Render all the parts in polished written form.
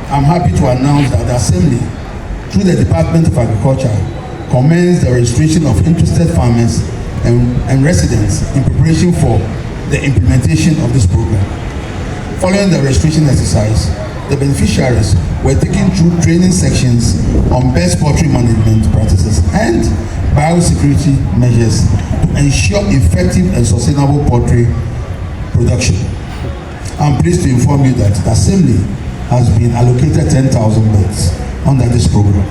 I'm happy to announce that the Assembly, through the Department of Agriculture, commenced the registration of interested farmers and residents in preparation for the implementation of this program. Following the registration exercise, the beneficiaries were taken through training sections on best poultry management practices and biosecurity measures to ensure effective and sustainable poultry production. I'm pleased to inform you that the Assembly has been allocated 10,000 birds under this program.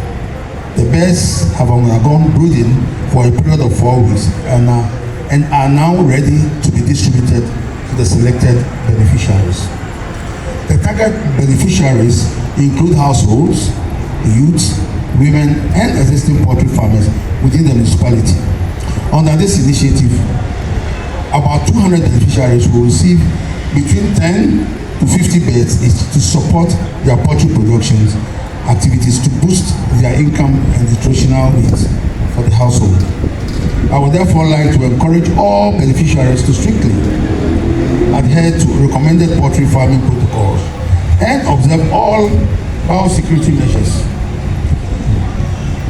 The birds have undergone brooding for a period of 4 weeks and are now ready to be distributed to the selected beneficiaries. The target beneficiaries include households, youths, women, and existing poultry farmers within the municipality. Under this initiative, about 200 beneficiaries will receive between 10 to 50 birds each to support their poultry production activities to boost their income and nutritional needs for the household. I would therefore like to encourage all beneficiaries to strictly adhere to recommended poultry farming protocols and observe all biosecurity measures.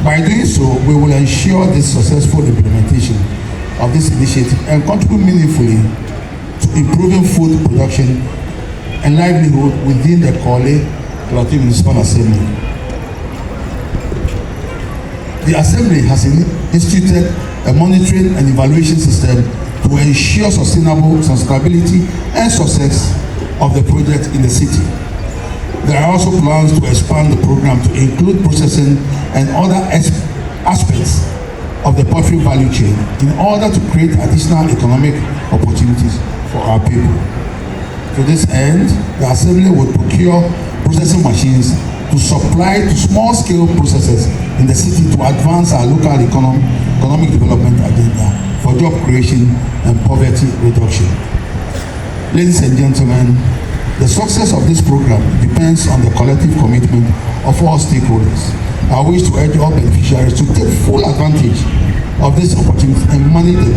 By doing so, we will ensure the successful implementation of this initiative and contribute meaningfully to improving food production and livelihood within the Korle Klottey Municipal Assembly. The Assembly has instituted a monitoring and evaluation system to ensure sustainability and success of the project in the city. There are also plans to expand the program to include processing and other aspects of the poultry value chain in order to create additional economic opportunities for our people. To this end, the Assembly will procure processing machines to supply to small-scale processors in the city to advance our local economic development agenda for job creation and poverty reduction. Ladies and gentlemen, the success of this program depends on the collective commitment of all stakeholders. I wish to urge all beneficiaries to take full advantage of this opportunity and manage the